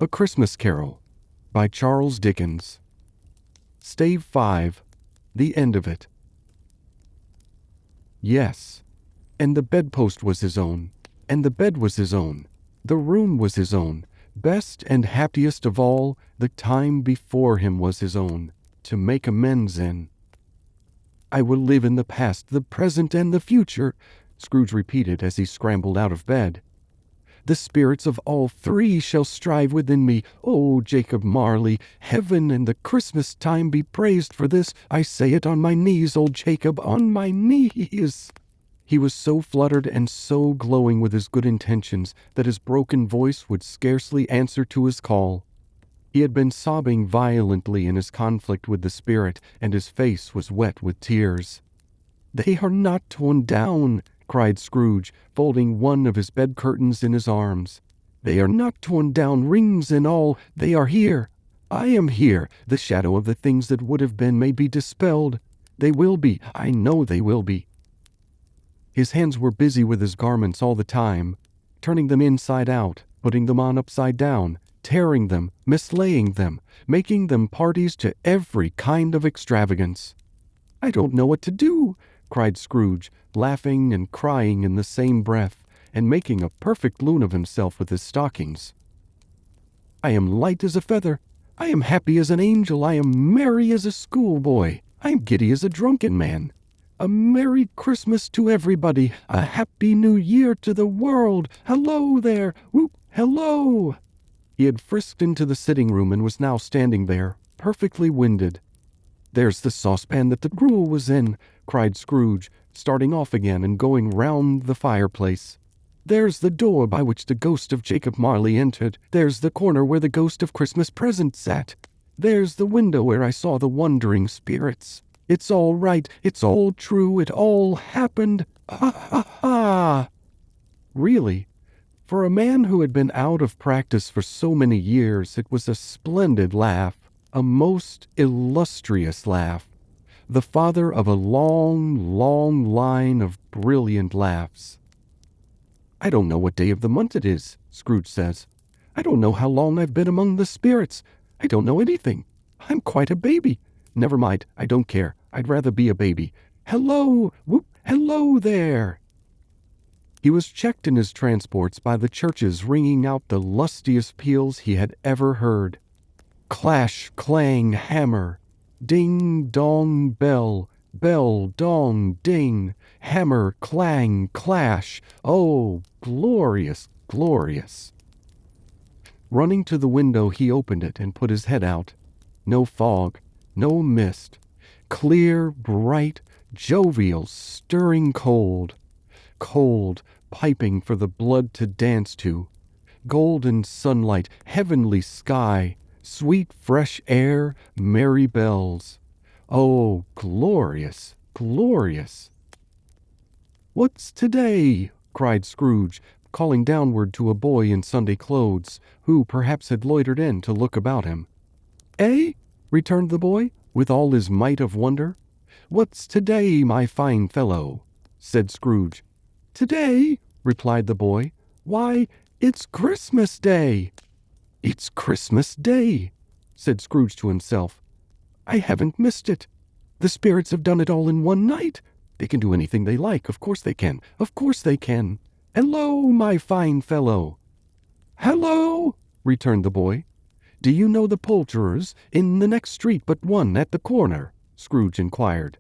A Christmas Carol by Charles Dickens. Stave 5. The end of it. Yes, and the bedpost was his own, and the bed was his own, the room was his own, best and happiest of all, the time before him was his own, to make amends in. I will live in the past, the present, and the future, Scrooge repeated as he scrambled out of bed. The spirits of all three shall strive within me. Oh, Jacob Marley, heaven and the Christmas time be praised for this. I say it on my knees, old Jacob, on my knees. He was so fluttered and so glowing with his good intentions that his broken voice would scarcely answer to his call. He had been sobbing violently in his conflict with the spirit, and his face was wet with tears. "They are not torn down," cried Scrooge, folding one of his bed curtains in his arms. "They are not torn down, rings and all. They are here. I am here. The shadow of the things that would have been may be dispelled. They will be. I know they will be." His hands were busy with his garments all the time, turning them inside out, putting them on upside down, tearing them, mislaying them, making them parties to every kind of extravagance. "I don't know what to do," cried Scrooge, laughing and crying in the same breath, and making a perfect loon of himself with his stockings. "I am light as a feather. I am happy as an angel. I am merry as a schoolboy. I am giddy as a drunken man. A Merry Christmas to everybody. A Happy New Year to the world. Hello there. Whoop, hello." He had frisked into the sitting room and was now standing there, perfectly winded. "There's the saucepan that the gruel was in," cried Scrooge, starting off again and going round the fireplace. "There's the door by which the ghost of Jacob Marley entered. There's the corner where the ghost of Christmas Present sat. There's the window where I saw the wandering spirits. It's all right. It's all true. It all happened. Ha, ha, ha!" Really, for a man who had been out of practice for so many years, it was a splendid laugh, a most illustrious laugh, the father of a long, long line of brilliant laughs. "I don't know what day of the month it is," Scrooge says. "I don't know how long I've been among the spirits. I don't know anything. I'm quite a baby. Never mind, I don't care. I'd rather be a baby. Hello, whoop, hello there." He was checked in his transports by the churches ringing out the lustiest peals he had ever heard. Clash, clang, hammer. Ding, dong, bell. Bell, dong, ding. Hammer, clang, clash. Oh, glorious, glorious. Running to the window, he opened it and put his head out. No fog, no mist. Clear, bright, jovial, stirring cold. Cold, piping for the blood to dance to. Golden sunlight, heavenly sky, sweet fresh air, merry bells. Oh, glorious, glorious. "What's today?" cried Scrooge, calling downward to a boy in Sunday clothes, who perhaps had loitered in to look about him. "Eh?" returned the boy, with all his might of wonder. "What's today, my fine fellow?" said Scrooge. "Today?" replied the boy. "Why, it's Christmas Day." "It's Christmas Day," said Scrooge to himself. "I haven't missed it. The spirits have done it all in one night. They can do anything they like. Of course they can. Of course they can. Hello, my fine fellow." "Hello," returned the boy. "Do you know the poulterers in the next street but one at the corner?" Scrooge inquired.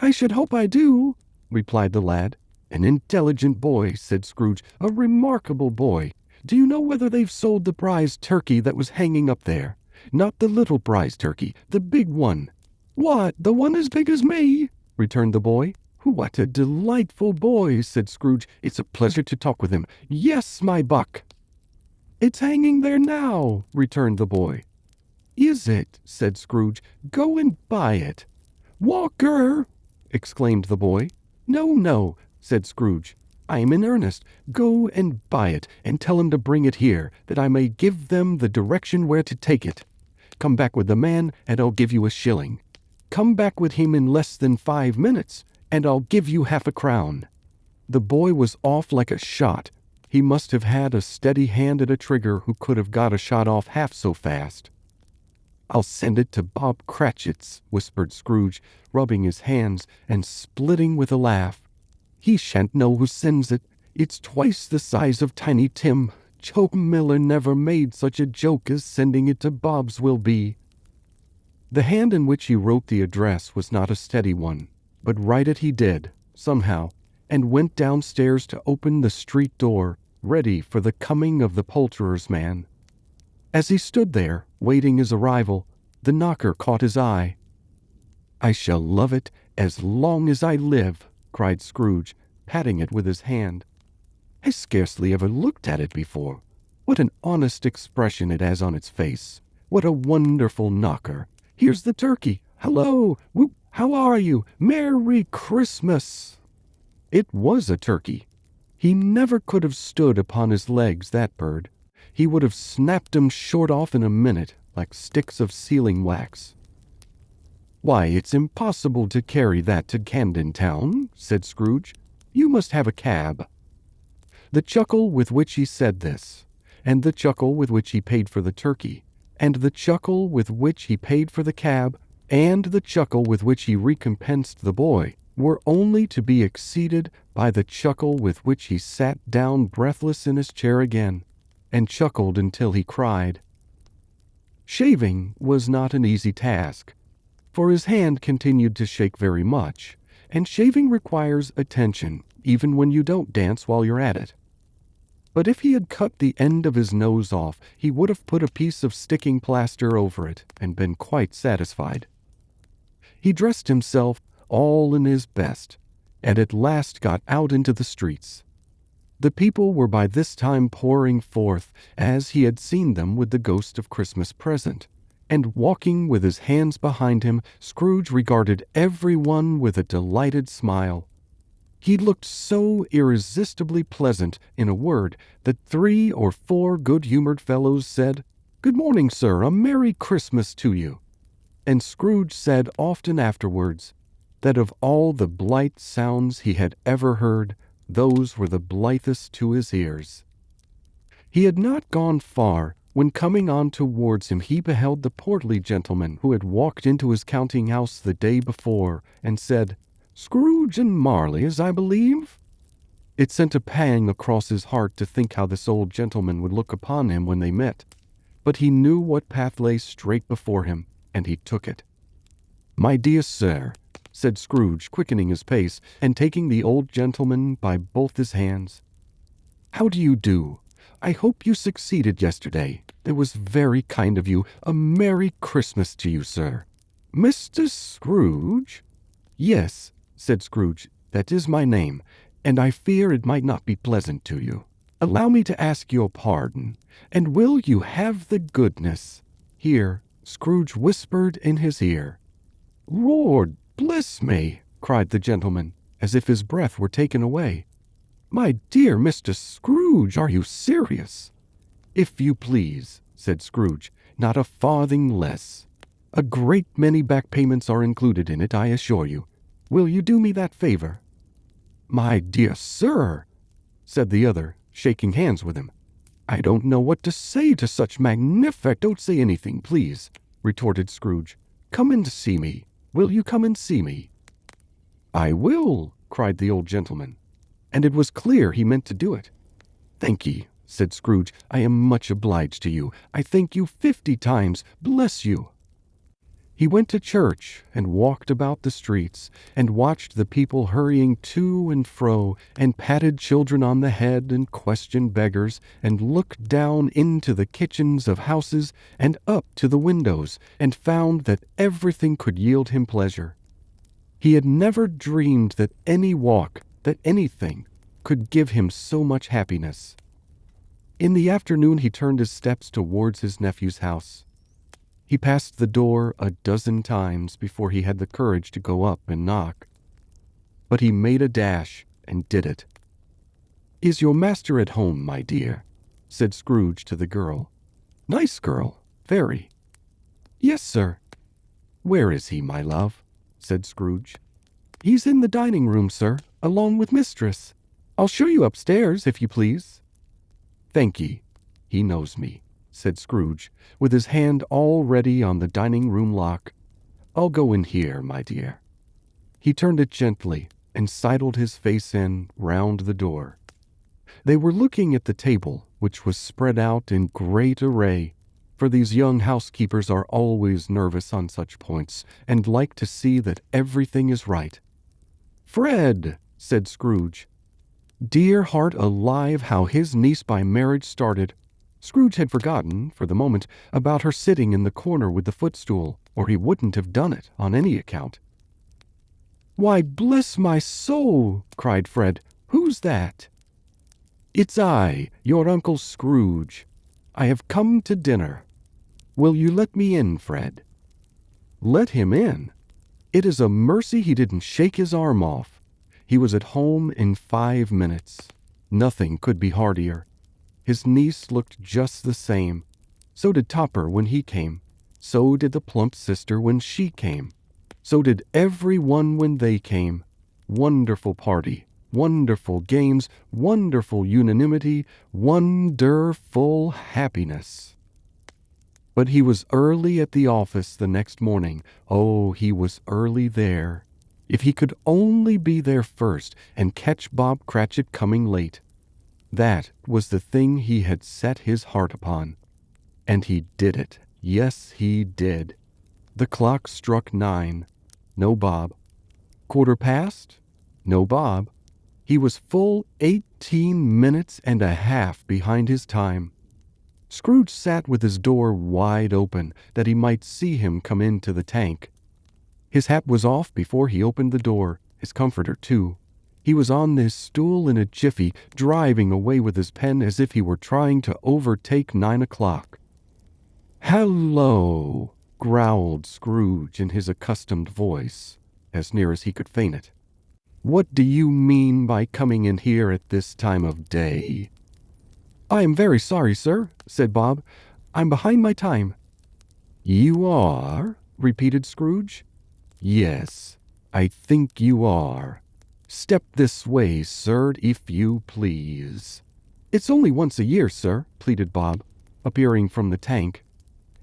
"I should hope I do," replied the lad. "An intelligent boy," said Scrooge. "A remarkable boy. Do you know whether they've sold the prize turkey that was hanging up there? Not the little prize turkey, the big one." "What, the one as big as me?" returned the boy. "What a delightful boy," said Scrooge. "It's a pleasure to talk with him. Yes, my buck." "It's hanging there now," returned the boy. "Is it?" said Scrooge. "Go and buy it." "Walker!" exclaimed the boy. "No, no," said Scrooge. "I am in earnest. Go and buy it, and tell him to bring it here, that I may give them the direction where to take it. Come back with the man, and I'll give you a shilling. Come back with him in less than 5 minutes, and I'll give you half a crown." The boy was off like a shot. He must have had a steady hand at a trigger who could have got a shot off half so fast. "I'll send it to Bob Cratchit's," whispered Scrooge, rubbing his hands and splitting with a laugh. "He shan't know who sends it. It's twice the size of Tiny Tim. Joe Miller never made such a joke as sending it to Bob's will be." The hand in which he wrote the address was not a steady one, but write it he did, somehow, and went downstairs to open the street door, ready for the coming of the poulterer's man. As he stood there, waiting his arrival, the knocker caught his eye. "I shall love it as long as I live," cried Scrooge, patting it with his hand. "I scarcely ever looked at it before. What an honest expression it has on its face. What a wonderful knocker. Here's the turkey. Hello! Whoop! How are you? Merry Christmas!" It was a turkey. He never could have stood upon his legs, that bird. He would have snapped 'em short off in a minute, like sticks of sealing wax. "Why, it's impossible to carry that to Camden Town," said Scrooge. "You must have a cab." The chuckle with which he said this, and the chuckle with which he paid for the turkey, and the chuckle with which he paid for the cab, and the chuckle with which he recompensed the boy, were only to be exceeded by the chuckle with which he sat down breathless in his chair again, and chuckled until he cried. Shaving was not an easy task, for his hand continued to shake very much, and shaving requires attention, even when you don't dance while you're at it. But if he had cut the end of his nose off, he would have put a piece of sticking plaster over it and been quite satisfied. He dressed himself all in his best, and at last got out into the streets. The people were by this time pouring forth, as he had seen them with the ghost of Christmas present, and walking with his hands behind him, Scrooge regarded every one with a delighted smile. He looked so irresistibly pleasant, in a word, that 3 or 4 good-humored fellows said, "Good morning, sir, a Merry Christmas to you." And Scrooge said often afterwards that of all the blithe sounds he had ever heard, those were the blithest to his ears. He had not gone far when, coming on towards him, he beheld the portly gentleman who had walked into his counting-house the day before, and said, "Scrooge and Marley's, I believe?" It sent a pang across his heart to think how this old gentleman would look upon him when they met, but he knew what path lay straight before him, and he took it. "My dear sir," said Scrooge, quickening his pace, and taking the old gentleman by both his hands, "how do you do? I hope you succeeded yesterday. It was very kind of you. A Merry Christmas to you, sir." "Mr. Scrooge?" "Yes," said Scrooge, "that is my name, and I fear it might not be pleasant to you. Allow me to ask your pardon, and will you have the goodness—" Here Scrooge whispered in his ear. "Lord bless me!" cried the gentleman, as if his breath were taken away. "My dear Mr. Scrooge, are you serious?" "If you please," said Scrooge, "not a farthing less. A great many back payments are included in it, I assure you. Will you do me that favor?" "My dear sir," said the other, shaking hands with him, "I don't know what to say to such "Don't say anything, please," retorted Scrooge. "Come and see me. Will you come and see me?" "I will," cried the old gentleman, and it was clear he meant to do it. "Thank ye," said Scrooge. "I am much obliged to you. I thank you 50 times. Bless you." He went to church, and walked about the streets, and watched the people hurrying to and fro, and patted children on the head, and questioned beggars, and looked down into the kitchens of houses, and up to the windows, and found that everything could yield him pleasure. He had never dreamed that any walk, that anything, could give him so much happiness. In the afternoon he turned his steps towards his nephew's house. He passed the door a dozen times before he had the courage to go up and knock. But he made a dash and did it. "Is your master at home, my dear?" said Scrooge to the girl. "Nice girl, very." "Yes, sir." "Where is he, my love?" said Scrooge. "He's in the dining room, sir, along with mistress. I'll show you upstairs, if you please." "Thank ye. He knows me," said Scrooge, with his hand already on the dining-room lock. "I'll go in here, my dear." He turned it gently and sidled his face in round the door. They were looking at the table, which was spread out in great array, for these young housekeepers are always nervous on such points, and like to see that everything is right. "Fred," said Scrooge. Dear heart alive, how his niece by marriage started. Scrooge had forgotten, for the moment, about her sitting in the corner with the footstool, or he wouldn't have done it on any account. "Why, bless my soul!" cried Fred. "Who's that?" "It's I, your Uncle Scrooge. I have come to dinner. Will you let me in, Fred?" Let him in? It is a mercy he didn't shake his arm off. He was at home in 5 minutes. Nothing could be heartier. His niece looked just the same. So did Topper when he came. So did the plump sister when she came. So did every one when they came. Wonderful party. Wonderful games, wonderful unanimity, wonderful happiness. But he was early at the office the next morning. Oh, he was early there. If he could only be there first and catch Bob Cratchit coming late. That was the thing he had set his heart upon. And he did it. Yes, he did. The clock struck 9. No Bob. 1/4 past? No Bob. He was full 18 minutes and a half behind his time. Scrooge sat with his door wide open, that he might see him come into the tank. His hat was off before he opened the door, his comforter too. He was on his stool in a jiffy, driving away with his pen as if he were trying to overtake 9 o'clock. "Hello," growled Scrooge in his accustomed voice, as near as he could feign it. "What do you mean by coming in here at this time of day?" "I am very sorry, sir," said Bob. "I'm behind my time." "You are?" repeated Scrooge. "Yes, I think you are. Step this way, sir, if you please." "It's only once a year, sir," pleaded Bob, appearing from the tank.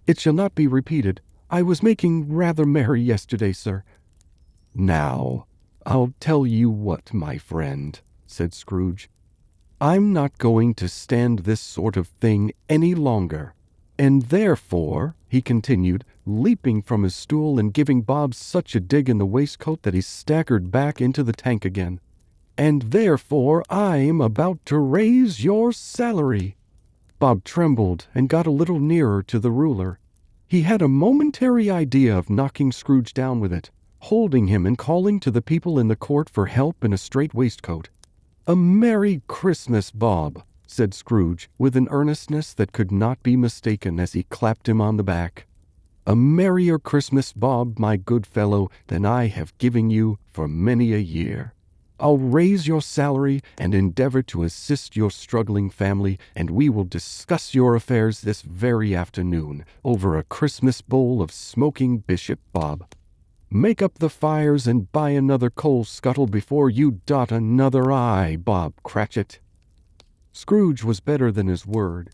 "It shall not be repeated. I was making rather merry yesterday, sir." "Now, I'll tell you what, my friend," said Scrooge. "I'm not going to stand this sort of thing any longer. And therefore," he continued, leaping from his stool and giving Bob such a dig in the waistcoat that he staggered back into the tank again, "and therefore I'm about to raise your salary." Bob trembled and got a little nearer to the ruler. He had a momentary idea of knocking Scrooge down with it, holding him and calling to the people in the court for help in a strait waistcoat. "A Merry Christmas, Bob," said Scrooge, with an earnestness that could not be mistaken as he clapped him on the back. "A merrier Christmas, Bob, my good fellow, than I have given you for many a year. I'll raise your salary and endeavor to assist your struggling family, and we will discuss your affairs this very afternoon over a Christmas bowl of smoking bishop, Bob. Make up the fires and buy another coal scuttle before you dot another I, Bob Cratchit." Scrooge was better than his word.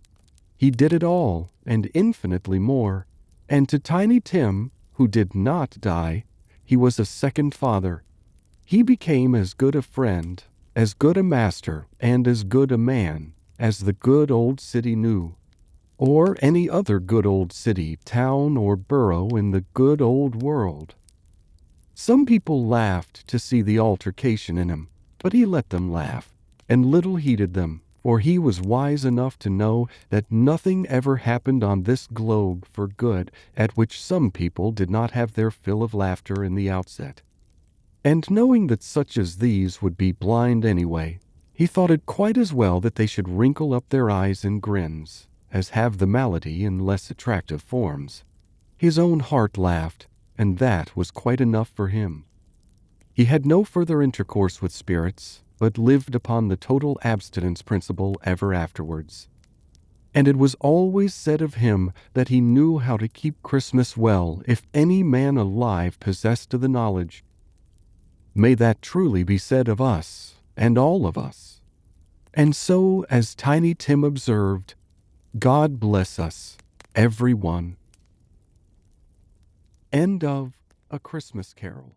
He did it all, and infinitely more. And to Tiny Tim, who did not die, he was a second father. He became as good a friend, as good a master, and as good a man as the good old city knew, or any other good old city, town, or borough in the good old world. Some people laughed to see the altercation in him, but he let them laugh, and little heeded them, for he was wise enough to know that nothing ever happened on this globe for good at which some people did not have their fill of laughter in the outset. And knowing that such as these would be blind anyway, he thought it quite as well that they should wrinkle up their eyes in grins, as have the malady in less attractive forms. His own heart laughed, and that was quite enough for him. He had no further intercourse with spirits, but lived upon the total abstinence principle ever afterwards. And it was always said of him that he knew how to keep Christmas well if any man alive possessed of the knowledge. May that truly be said of us, and all of us. And so, as Tiny Tim observed, God bless us, everyone. End of A Christmas Carol.